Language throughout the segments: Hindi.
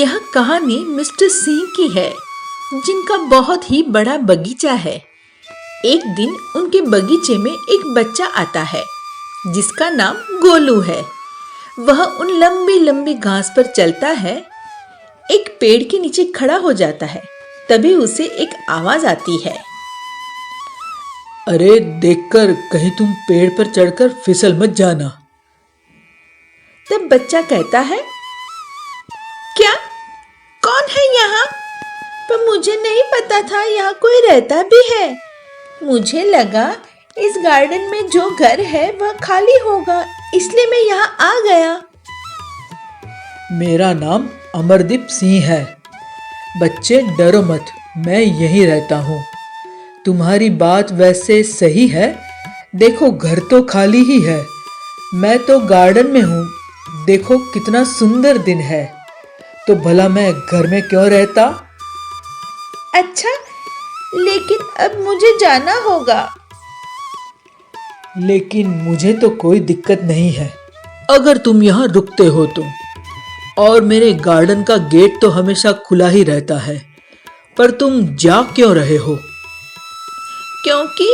यह कहानी मिस्टर सिंह की है, जिनका बहुत ही बड़ा बगीचा है। एक दिन उनके बगीचे में एक बच्चा आता है, जिसका नाम गोलू है। वह उन लंबी लंबी घास पर चलता है। एक पेड़ के नीचे खड़ा हो जाता है। तभी उसे एक आवाज आती है, अरे देखकर कहीं तुम पेड़ पर चढ़कर फिसल मत जाना। तब बच्चा कहता है, क्या? कौन है यहाँ? पर मुझे नहीं पता था यहाँ कोई रहता भी है। मुझे लगा इस गार्डन में जो घर है वह खाली होगा, इसलिए मैं यहाँ आ गया। मेरा नाम अमरदीप सिंह है। बच्चे डरो मत, मैं यहीं रहता हूँ। तुम्हारी बात वैसे सही है। देखो घर तो खाली ही है, मैं तो गार्डन में हूँ। देखो कितना सुंदर दिन है, तो भला मैं घर में क्यों रहता? अच्छा, लेकिन अब मुझे जाना होगा। लेकिन मुझे तो कोई दिक्कत नहीं है, अगर तुम यहाँ रुकते हो तो। और मेरे गार्डन का गेट तो हमेशा खुला ही रहता है। पर तुम जा क्यों रहे हो? क्योंकि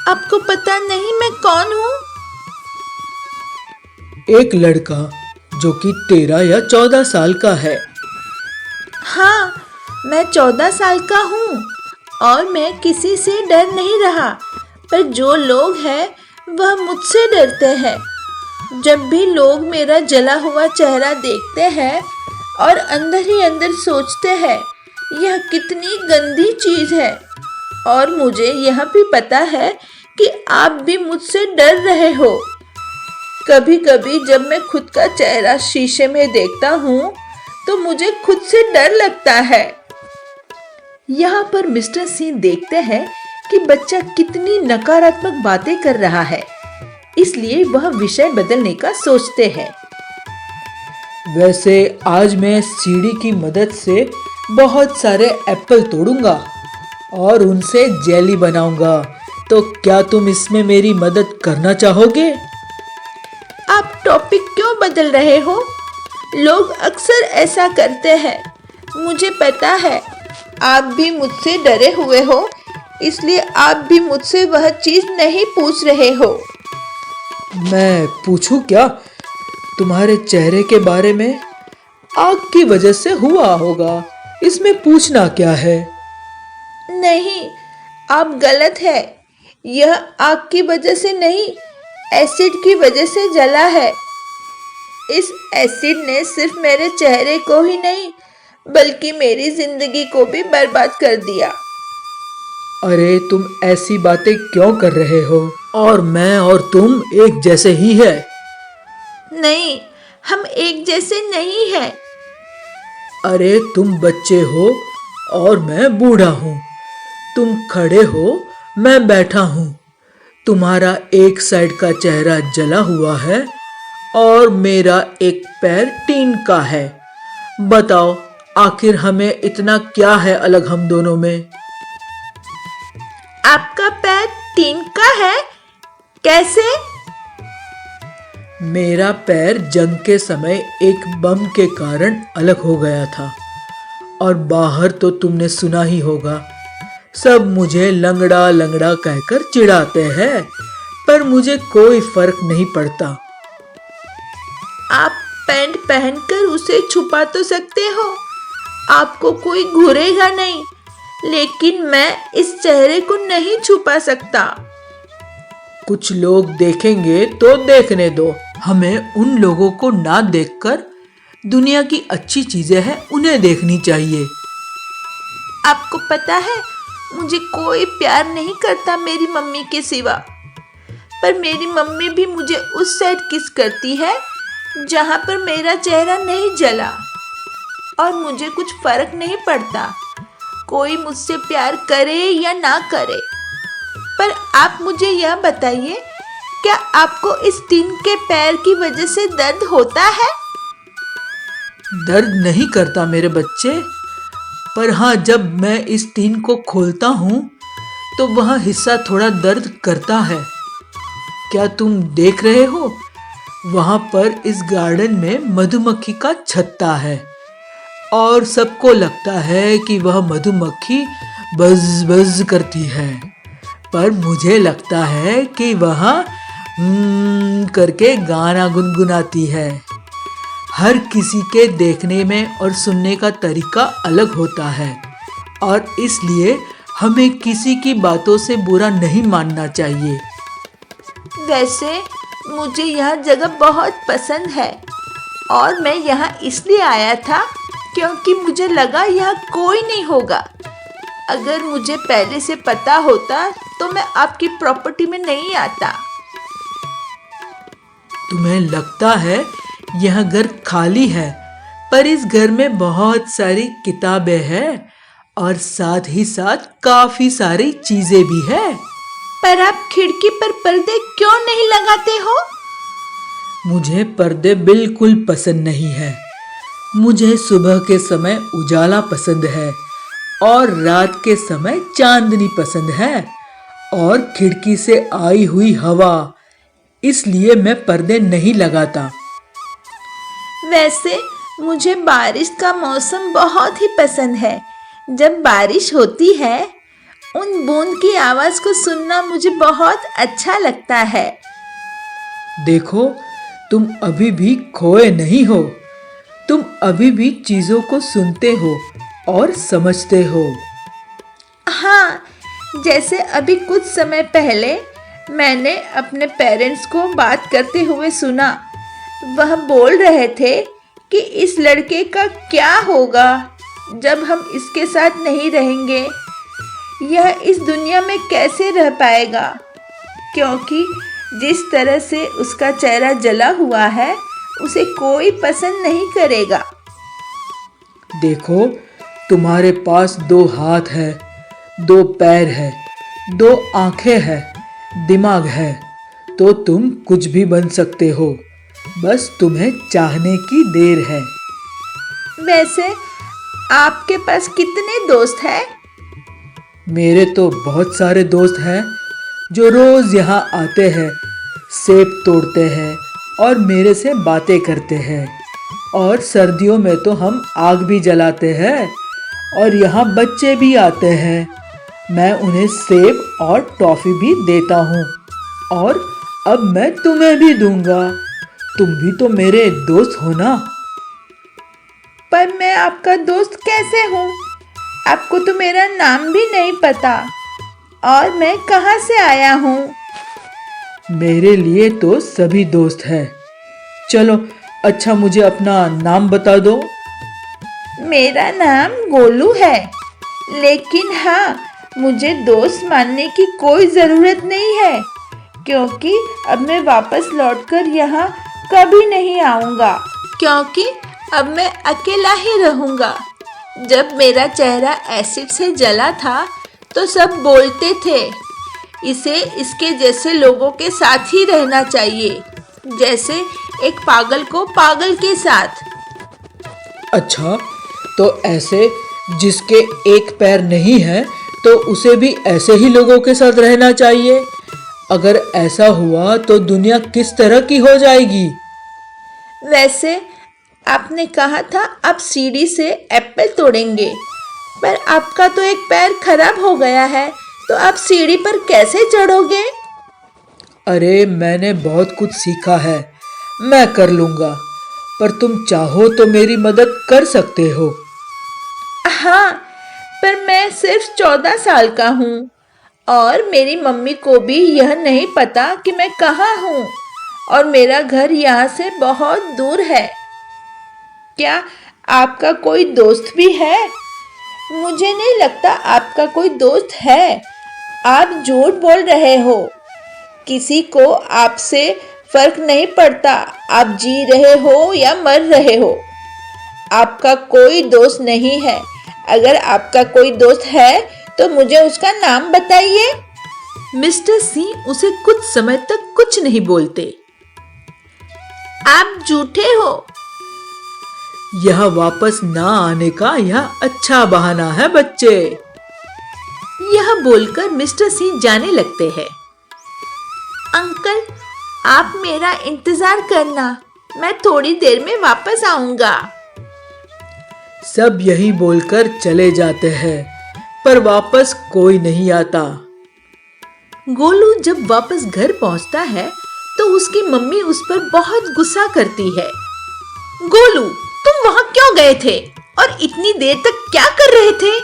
आपको पता नहीं मैं कौन हूँ। एक लड़का जो कि 13 या 14 साल का है। हाँ, मैं 14 साल का हूँ और मैं किसी से डर नहीं रहा। पर जो लोग हैं वह मुझसे डरते हैं। जब भी लोग मेरा जला हुआ चेहरा देखते हैं और अंदर ही अंदर सोचते हैं, यह कितनी गंदी चीज है। और मुझे यह भी पता है कि आप भी मुझसे डर रहे हो। कभी कभी जब मैं खुद का चेहरा शीशे में देखता हूँ तो मुझे खुद से डर लगता है। यहाँ पर मिस्टर सिंह देखते हैं कि बच्चा कितनी नकारात्मक बातें कर रहा है, इसलिए वह विषय बदलने का सोचते हैं। वैसे आज मैं सीढ़ी की मदद से बहुत सारे एप्पल तोड़ूंगा और उनसे जेली बनाऊंगा। तो क्या तुम इसमें मेरी मदद करना चाहोगे? आप टॉपिक क्यों बदल रहे हो? लोग अक्सर ऐसा करते हैं। मुझे पता है आप भी मुझसे डरे हुए हो, इसलिए आप भी मुझसे वह चीज नहीं पूछ रहे हो। मैं पूछूं क्या? तुम्हारे चेहरे के बारे में। आग की वजह से हुआ होगा, इसमें पूछना क्या है? नहीं, आप गलत है। यह आग की वजह से नहीं, एसिड की वजह से जला है। इस एसिड ने सिर्फ मेरे चेहरे को ही नहीं, बल्कि मेरी जिंदगी को भी बर्बाद कर दिया। अरे तुम ऐसी बातें क्यों कर रहे हो? और मैं और तुम एक जैसे ही है। नहीं, हम एक जैसे नहीं हैं। अरे तुम बच्चे हो और मैं बूढ़ा हूँ। तुम खड़े हो, मैं बैठा हूँ। तुम्हारा एक साइड का चेहरा जला हुआ है और मेरा एक पैर टीन का है। बताओ आखिर हमें इतना क्या है अलग हम दोनों में? आपका पैर टीन का है? कैसे? मेरा पैर जंग के समय एक बम के कारण अलग हो गया था। और बाहर तो तुमने सुना ही होगा, सब मुझे लंगड़ा लंगड़ा कहकर चिढ़ाते हैं, पर मुझे कोई फर्क नहीं पड़ता। आप पैंट पहनकर उसे छुपा तो सकते हो, आपको कोई घूरेगा नहीं। लेकिन मैं इस चेहरे को नहीं छुपा सकता। कुछ लोग देखेंगे तो देखने दो। हमें उन लोगों को ना देखकर दुनिया की अच्छी चीजें हैं उन्हें देखनी चाहिए। आपको पता है, मुझे कोई प्यार नहीं करता मेरी मम्मी के सिवा। पर मेरी मम्मी भी मुझे उस साइड किस करती है जहाँ पर मेरा चेहरा नहीं जला। और मुझे कुछ फर्क नहीं पड़ता कोई मुझसे प्यार करे या ना करे। पर आप मुझे यह बताइए, क्या आपको इस टीन के पैर की वजह से दर्द होता है? दर्द नहीं करता मेरे बच्चे, पर हाँ जब मैं इस टीन को खोलता हूँ तो वह हिस्सा थोड़ा दर्द करता है। क्या तुम देख रहे हो? वहाँ पर इस गार्डन में मधुमक्खी का छत्ता है। और सबको लगता है कि वह मधुमक्खी बज़ बज़ करती है, पर मुझे लगता है कि वह करके गाना गुनगुनाती है। हर किसी के देखने में और सुनने का तरीका अलग होता है और इसलिए हमें किसी की बातों से बुरा नहीं मानना चाहिए। वैसे मुझे यह जगह बहुत पसंद है और मैं यहाँ इसलिए आया था क्योंकि मुझे लगा यहाँ कोई नहीं होगा। अगर मुझे पहले से पता होता तो मैं आपकी प्रॉपर्टी में नहीं आता। तुम्हें लगता है यह घर खाली है, पर इस घर में बहुत सारी किताबें हैं और साथ ही साथ काफी सारी चीजें भी है। पर आप खिड़की पर पर्दे क्यों नहीं लगाते हो? मुझे पर्दे बिल्कुल पसंद नहीं है। मुझे सुबह के समय उजाला पसंद है और रात के समय चांदनी पसंद है और खिड़की से आई हुई हवा, इसलिए मैं पर्दे नहीं लगाता। वैसे मुझे बारिश का मौसम बहुत ही पसंद है। जब बारिश होती है उन बूंद की आवाज को सुनना मुझे बहुत अच्छा लगता है। देखो, तुम अभी भी खोए नहीं हो। तुम अभी भी चीजों को सुनते हो और समझते हो। हाँ, जैसे अभी कुछ समय पहले मैंने अपने पेरेंट्स को बात करते हुए सुना। वह बोल रहे थे कि इस लड़के का क्या होगा जब हम इसके साथ नहीं रहेंगे। यह इस दुनिया में कैसे रह पाएगा, क्योंकि जिस तरह से उसका चेहरा जला हुआ है उसे कोई पसंद नहीं करेगा। देखो, तुम्हारे पास 2 हाथ है, 2 पैर है, 2 आंखें है, दिमाग है, तो तुम कुछ भी बन सकते हो। बस तुम्हें चाहने की देर है। वैसे आपके पास कितने दोस्त हैं? मेरे तो बहुत सारे दोस्त हैं जो रोज यहाँ आते हैं, सेब तोड़ते हैं और मेरे से बातें करते हैं। और सर्दियों में तो हम आग भी जलाते हैं और यहाँ बच्चे भी आते हैं। मैं उन्हें सेब और टॉफी भी देता हूँ और अब मैं तुम्हें भी दूंगा। तुम भी तो मेरे दोस्त हो ना। पर मैं आपका दोस्त कैसे हूँ? आपको तो मेरा नाम भी नहीं पता और मैं कहाँ से आया हूँ। मेरे लिए तो सभी दोस्त हैं। चलो, अच्छा मुझे अपना नाम बता दो। मेरा नाम गोलू है, लेकिन हाँ, मुझे दोस्त मानने की कोई ज़रूरत नहीं है क्योंकि अब मैं वापस लौटकर यहाँ कभी नहीं आऊँगा, क्योंकि अब मैं अकेला ही रहूँगा। जब मेरा चेहरा एसिड से जला था तो सब बोलते थे इसे इसके जैसे लोगों के साथ ही रहना चाहिए, जैसे एक पागल को पागल के साथ। अच्छा, तो ऐसे जिसके एक पैर नहीं है तो उसे भी ऐसे ही लोगों के साथ रहना चाहिए। अगर ऐसा हुआ तो दुनिया किस तरह की हो जाएगी। वैसे आपने कहा था आप सीढ़ी से एप्पल तोड़ेंगे, पर आपका तो एक पैर खराब हो गया है, तो आप सीढ़ी पर कैसे चढ़ोगे? अरे, मैंने बहुत कुछ सीखा है, मैं कर लूंगा। पर तुम चाहो तो मेरी मदद कर सकते हो। हाँ, पर मैं सिर्फ 14 साल का हूँ और मेरी मम्मी को भी यह नहीं पता कि मैं कहाँ हूँ और मेरा घर यहाँ से बहुत दूर है। क्या आपका कोई दोस्त भी है? मुझे नहीं लगता आपका कोई दोस्त है। आप झूठ बोल रहे हो। किसी को आपसे फर्क नहीं पड़ता आप जी रहे हो या मर रहे हो। आपका कोई दोस्त नहीं है। अगर आपका कोई दोस्त है तो मुझे उसका नाम बताइए। मिस्टर सिंह उसे कुछ समय तक कुछ नहीं बोलते। आप झूठे हो। यह वापस ना आने का यह अच्छा बहाना है बच्चे। यह बोलकर मिस्टर सिंह जाने लगते हैं। अंकल, आप मेरा इंतजार करना, मैं थोड़ी देर में वापस आऊंगा। सब यही बोलकर चले जाते हैं, पर वापस कोई नहीं आता। गोलू जब वापस घर पहुंचता है तो उसकी मम्मी उस पर बहुत गुस्सा करती है। गोलू, तुम वहां क्यों गए थे और इतनी देर तक क्या कर रहे थे?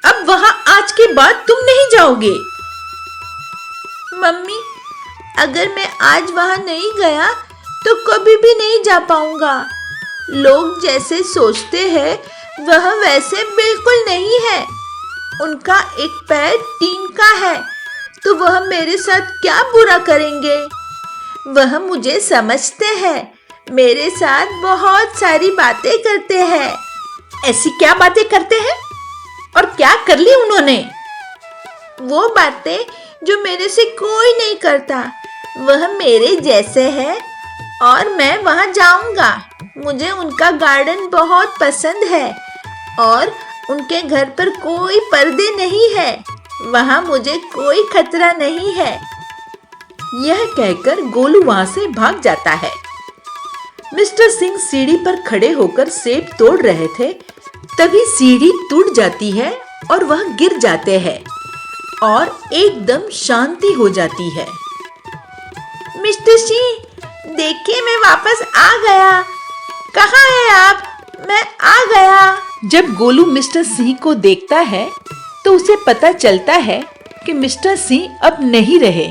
अब वहां आज के बाद तुम नहीं जाओगे। मम्मी, अगर मैं आज वहां नहीं गया तो कभी भी नहीं जा पाऊंगा। लोग जैसे सोचते हैं वह वैसे बिल्कुल नहीं है। उनका एक पैर टीन का है तो वह मेरे साथ क्या बुरा करेंगे। वह मुझे समझते हैं, मेरे साथ बहुत सारी बातें करते हैं। ऐसी क्या बातें करते हैं और क्या कर ली उन्होंने? वो बातें जो मेरे से कोई नहीं करता। वह मेरे जैसे है और मैं वहां जाऊंगा। मुझे उनका गार्डन बहुत पसंद है और उनके घर पर कोई पर्दे नहीं है। वहां मुझे कोई खतरा नहीं है। यह कहकर गोलू वहां से भाग जाता है। मिस्टर सिंह सीढ़ी पर खड़े होकर सेब तोड़ रहे थे, तभी सीढ़ी टूट जाती है और वह गिर जाते हैं और एकदम शांति हो जाती है। मिस्टर सिंह, देखिए मैं वापस आ गया। कहाँ है आप? मैं आ गया। जब गोलू मिस्टर सिंह को देखता है तो उसे पता चलता है कि मिस्टर सिंह अब नहीं रहे।